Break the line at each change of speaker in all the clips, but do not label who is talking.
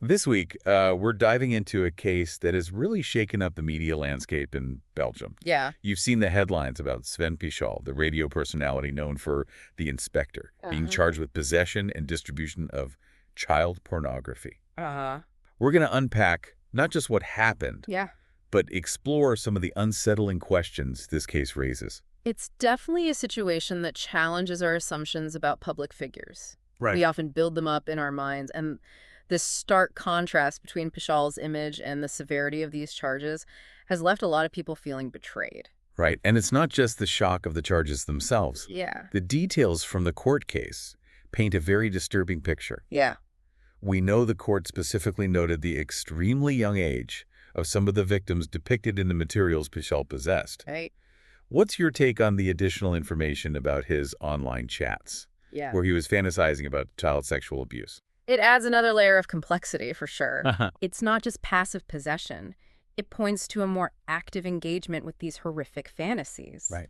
This week, we're diving into a case that has really shaken up the media landscape in Belgium.
Yeah.
You've seen the headlines about Sven Pichal, the radio personality known for The Inspector, being
Uh-huh.
charged with possession and distribution of child pornography.
Uh-huh.
We're going to unpack not just what happened,
Yeah.
but explore some of the unsettling questions this case raises.
It's definitely a situation that challenges our assumptions about public figures.
Right.
We often build them up in our minds, and this stark contrast between Pichal's image and the severity of these charges has left a lot of people feeling betrayed.
Right. And it's not just the shock of the charges themselves.
Yeah.
The details from the court case paint a very disturbing picture.
Yeah.
We know the court specifically noted the extremely young age of some of the victims depicted in the materials Pichal possessed.
Right.
What's your take on the additional information about his online chats,
Yeah.
where he was fantasizing about child sexual abuse?
It adds another layer of complexity, for sure.
Uh-huh.
It's not just passive possession. It points to a more active engagement with these horrific fantasies.
Right.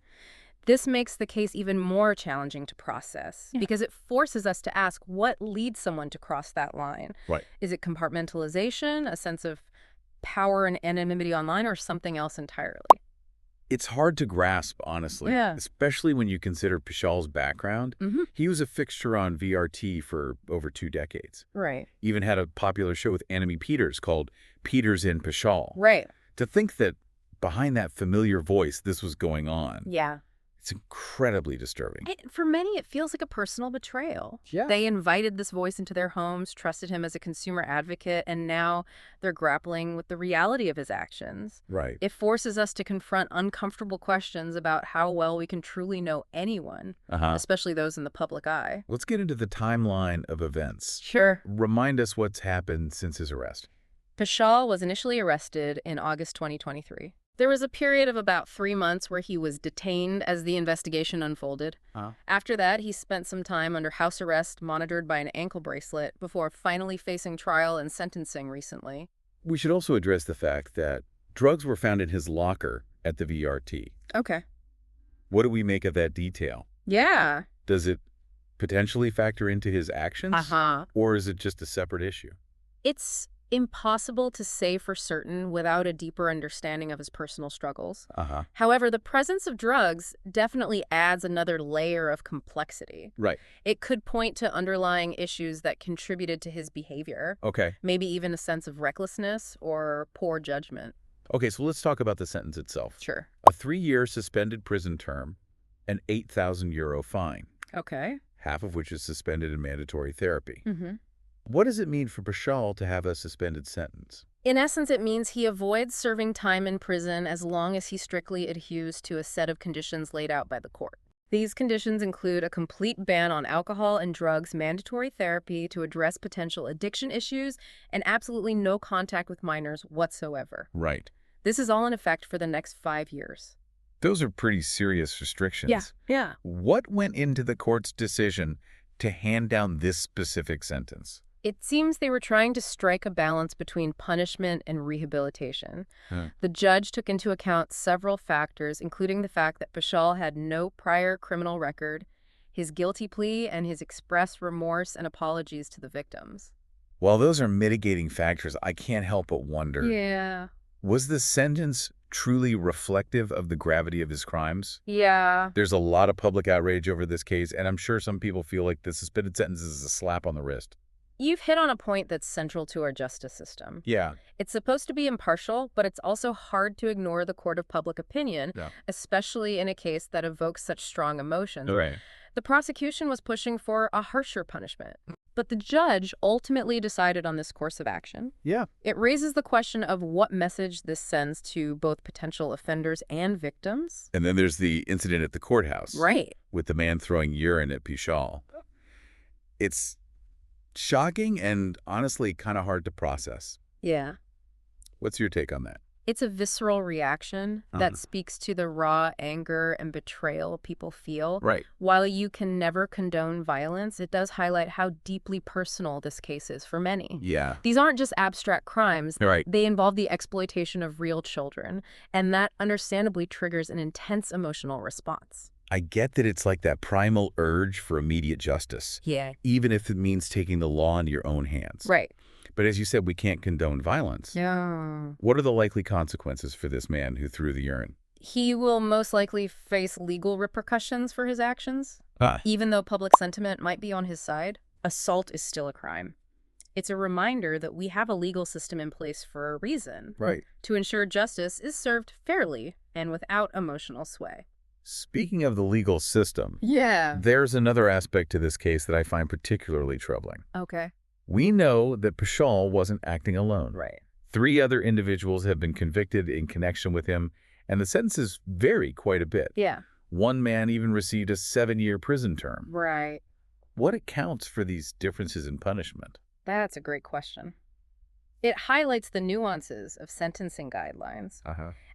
This makes the case even more challenging to process
Yeah.
because it forces us to ask what leads someone to cross that line.
Right.
Is it compartmentalization, a sense of power and anonymity online, or something else entirely?
It's hard to grasp, honestly,
Yeah.
especially when you consider Pichal's background.
Mm-hmm.
He was a fixture on VRT for over 2 decades.
Right.
Even had a popular show with Annemie Peters called Peters in Pichal.
Right.
To think that behind that familiar voice, this was going on,
Yeah.
it's incredibly disturbing.
For many, it feels like a personal betrayal.
Yeah.
They invited this voice into their homes, trusted him as a consumer advocate, and now they're grappling with the reality of his actions.
Right.
It forces us to confront uncomfortable questions about how well we can truly know anyone, especially those in the public eye.
Let's get into the timeline of events.
Sure.
Remind us what's happened since his arrest.
Pichal was initially arrested in August 2023. There was a period of about 3 months where he was detained as the investigation unfolded. After that, he spent some time under house arrest, monitored by an ankle bracelet, before finally facing trial and sentencing recently.
We should also address the fact that drugs were found in his locker at the VRT.
Okay.
What do we make of that detail?
Yeah.
Does it potentially factor into his actions? Or is it just a separate issue?
It's impossible to say for certain without a deeper understanding of his personal struggles. However, the presence of drugs definitely adds another layer of complexity.
Right.
It could point to underlying issues that contributed to his behavior,
Okay.
maybe even a sense of recklessness or poor judgment.
Okay, so let's talk about the sentence itself.
Sure.
A 3-year suspended prison term, an €8,000 fine,
Okay.
half of which is suspended in mandatory therapy.
Mm-hmm.
What does it mean for Pichal to have a suspended sentence?
In essence, it means he avoids serving time in prison as long as he strictly adheres to a set of conditions laid out by the court. These conditions include a complete ban on alcohol and drugs, mandatory therapy to address potential addiction issues, and absolutely no contact with minors whatsoever.
Right.
This is all in effect for the next 5 years.
Those are pretty serious restrictions.
Yeah.
What went into the court's decision to hand down this specific sentence?
It seems they were trying to strike a balance between punishment and rehabilitation. The judge took into account several factors, including the fact that Pichal had no prior criminal record, his guilty plea, and his express remorse and apologies to the victims.
While those are mitigating factors, I can't help but wonder,
Yeah.
was the sentence truly reflective of the gravity of his crimes?
Yeah.
There's a lot of public outrage over this case, and I'm sure some people feel like the suspended sentence is a slap on the wrist.
You've hit on a point that's central to our justice system.
Yeah.
It's supposed to be impartial, but it's also hard to ignore the court of public opinion, especially in a case that evokes such strong emotions.
Right.
The prosecution was pushing for a harsher punishment, but the judge ultimately decided on this course of action.
Yeah.
It raises the question of what message this sends to both potential offenders and victims.
And then there's the incident at the courthouse.
Right.
With the man throwing urine at Pichal. It's shocking and honestly kind of hard to process.
Yeah.
What's your take on that?
It's a visceral reaction that speaks to the raw anger and betrayal people feel.
Right.
While you can never condone violence, it does highlight how deeply personal this case is for many.
Yeah.
These aren't just abstract crimes.
Right.
They involve the exploitation of real children, and that understandably triggers an intense emotional response.
I get that it's like that primal urge for immediate justice,
Yeah.
even if it means taking the law into your own hands.
Right.
But as you said, we can't condone violence.
Yeah.
What are the likely consequences for this man who threw the urine?
He will most likely face legal repercussions for his actions.
Ah,
Even though public sentiment might be on his side, assault is still a crime. It's a reminder that we have a legal system in place for a reason,
right.
to ensure justice is served fairly and without emotional sway.
Speaking of the legal system,
Yeah.
there's another aspect to this case that I find particularly troubling.
Okay.
We know that Pichal wasn't acting alone.
Right.
3 other individuals have been convicted in connection with him, and the sentences vary quite a bit.
Yeah.
One man even received a 7-year prison term.
Right.
What accounts for these differences in punishment?
That's a great question. It highlights the nuances of sentencing guidelines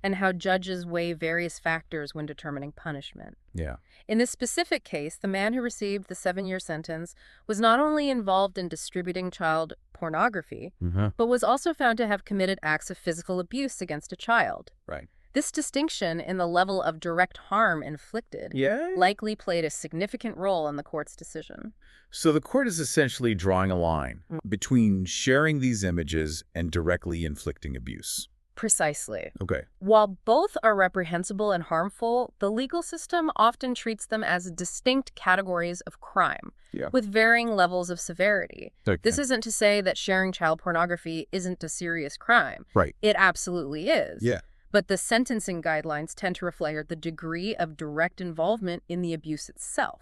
and how judges weigh various factors when determining punishment.
Yeah.
In this specific case, the man who received the 7-year sentence was not only involved in distributing child pornography, but was also found to have committed acts of physical abuse against a child.
Right.
This distinction in the level of direct harm inflicted
Yeah.
likely played a significant role in the court's decision.
So the court is essentially drawing a line between sharing these images and directly inflicting abuse.
Precisely.
Okay.
While both are reprehensible and harmful, the legal system often treats them as distinct categories of crime, with varying levels of severity.
Okay.
This isn't to say that sharing child pornography isn't a serious crime.
Right.
It absolutely is.
Yeah.
But the sentencing guidelines tend to reflect the degree of direct involvement in the abuse itself.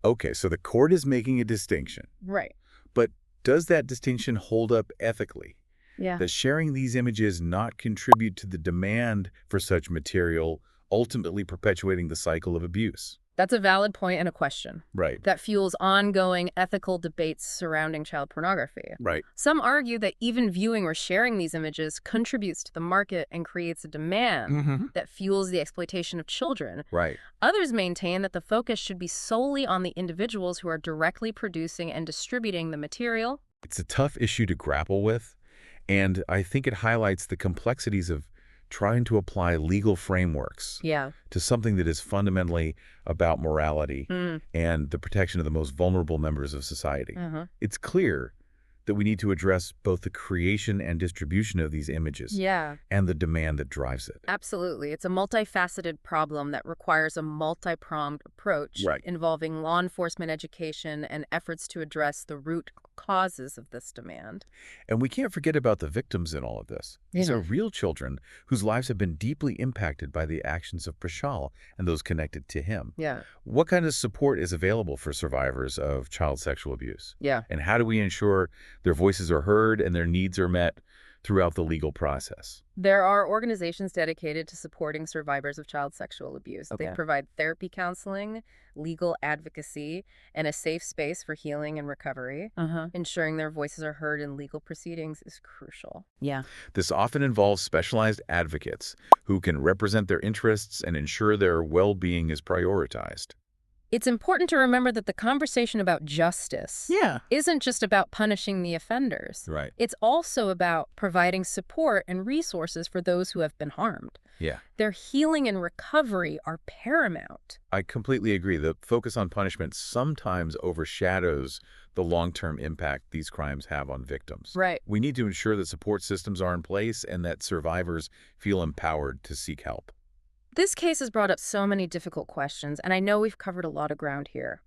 Okay, so the court is making a distinction.
Right.
But does that distinction hold up ethically?
Yeah.
Does sharing these images not contribute to the demand for such material, ultimately perpetuating the cycle of abuse?
That's a valid point and a question
Right.
that fuels ongoing ethical debates surrounding child pornography.
Right.
Some argue that even viewing or sharing these images contributes to the market and creates a demand that fuels the exploitation of children.
Right.
Others maintain that the focus should be solely on the individuals who are directly producing and distributing the material.
It's a tough issue to grapple with, and I think it highlights the complexities of trying to apply legal frameworks to something that is fundamentally about morality and the protection of the most vulnerable members of society. It's clear that we need to address both the creation and distribution of these images and the demand that drives it.
Absolutely. It's a multifaceted problem that requires a multi-pronged approach involving law enforcement education and efforts to address the root causes of this demand.
And we can't forget about the victims in all of this. These are real children whose lives have been deeply impacted by the actions of Pichal and those connected to him. What kind of support is available for survivors of child sexual abuse? And how do we ensure their voices are heard and their needs are met throughout the legal process?
There are organizations dedicated to supporting survivors of child sexual abuse. They provide therapy counseling, legal advocacy, and a safe space for healing and recovery. Ensuring their voices are heard in legal proceedings is crucial.
This often involves specialized advocates who can represent their interests and ensure their well-being is prioritized.
It's important to remember that the conversation about justice isn't just about punishing the offenders.
Right.
It's also about providing support and resources for those who have been harmed. Their healing and recovery are paramount.
I completely agree. The focus on punishment sometimes overshadows the long-term impact these crimes have on victims.
Right.
We need to ensure that support systems are in place and that survivors feel empowered to seek help.
This case has brought up so many difficult questions, and I know we've covered a lot of ground here.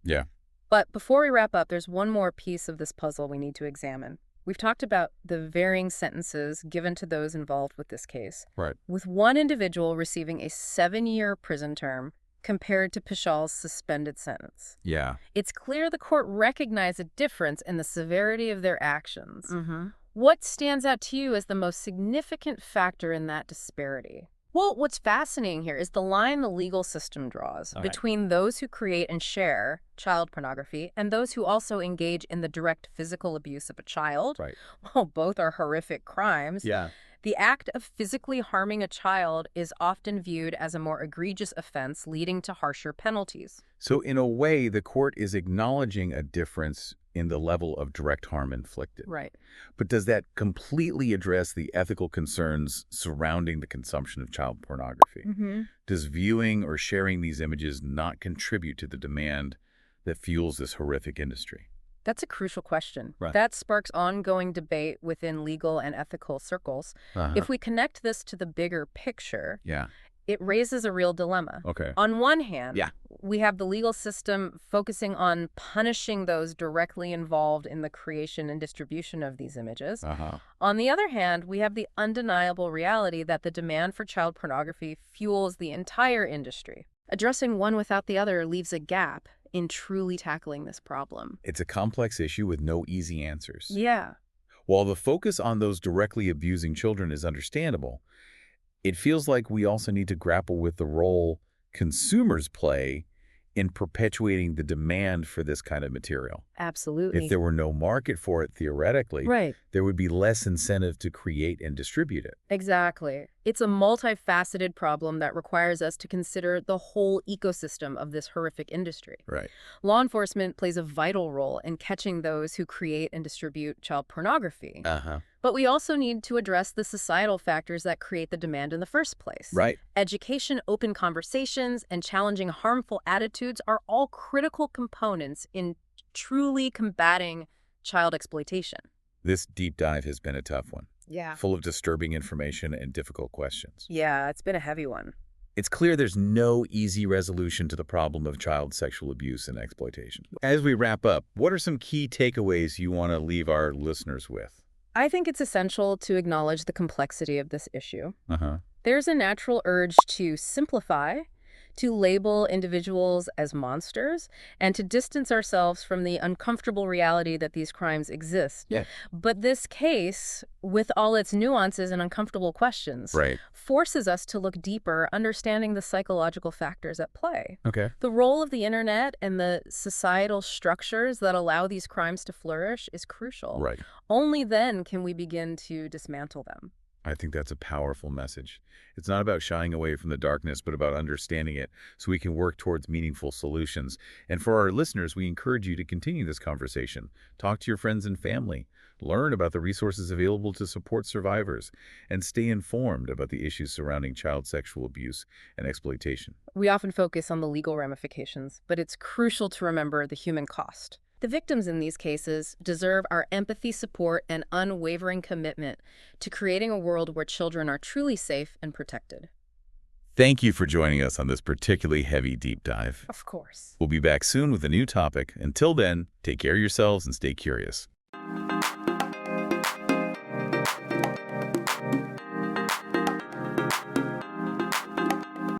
But before we wrap up, there's one more piece of this puzzle we need to examine. We've talked about the varying sentences given to those involved with this case. With one individual receiving a 7-year prison term compared to Pichal's suspended sentence. It's clear the court recognized a difference in the severity of their actions. What stands out to you as the most significant factor in that disparity? Well, what's fascinating here is the line the legal system draws between those who create and share child pornography and those who also engage in the direct physical abuse of a child. Well, both are horrific crimes. The act of physically harming a child is often viewed as a more egregious offense, leading to harsher penalties.
So in a way, the court is acknowledging a difference in the level of direct harm inflicted. But does that completely address the ethical concerns surrounding the consumption of child pornography? Does viewing or sharing these images not contribute to the demand that fuels this horrific industry?
That's a crucial question.
Right.
That sparks ongoing debate within legal and ethical circles.
Uh-huh.
If we connect this to the bigger picture,
Yeah.
it raises a real dilemma.
Okay.
On one hand,
Yeah.
we have the legal system focusing on punishing those directly involved in the creation and distribution of these images.
Uh-huh.
On the other hand, we have the undeniable reality that the demand for child pornography fuels the entire industry. Addressing one without the other leaves a gap in truly tackling this problem.
It's a complex issue with no easy answers.
Yeah.
While the focus on those directly abusing children is understandable, it feels like we also need to grapple with the role consumers play in perpetuating the demand for this kind of material.
Absolutely.
If there were no market for it, theoretically,
Right.
there would be less incentive to create and distribute it.
Exactly. It's a multifaceted problem that requires us to consider the whole ecosystem of this horrific industry.
Right.
Law enforcement plays a vital role in catching those who create and distribute child pornography.
Uh-huh.
But we also need to address the societal factors that create the demand in the first place.
Right.
Education, open conversations, and challenging harmful attitudes are all critical components in truly combating child exploitation.
This deep dive has been a tough one,
Yeah.
full of disturbing information and difficult questions.
Yeah, it's been a heavy one.
It's clear there's no easy resolution to the problem of child sexual abuse and exploitation. As we wrap up, what are some key takeaways you want to leave our listeners with?
I think it's essential to acknowledge the complexity of this issue.
Uh-huh.
There's a natural urge to simplify, to label individuals as monsters, and to distance ourselves from the uncomfortable reality that these crimes exist.
Yeah.
But this case, with all its nuances and uncomfortable questions,
Right.
forces us to look deeper, understanding the psychological factors at play.
Okay.
The role of the internet and the societal structures that allow these crimes to flourish is crucial.
Right.
Only then can we begin to dismantle them.
I think that's a powerful message. It's not about shying away from the darkness, but about understanding it so we can work towards meaningful solutions. And for our listeners, we encourage you to continue this conversation. Talk to your friends and family. Learn about the resources available to support survivors. And stay informed about the issues surrounding child sexual abuse and exploitation.
We often focus on the legal ramifications, but it's crucial to remember the human cost. The victims in these cases deserve our empathy, support, and unwavering commitment to creating a world where children are truly safe and protected.
Thank you for joining us on this particularly heavy deep dive.
Of course.
We'll be back soon with a new topic. Until then, take care of yourselves and stay curious.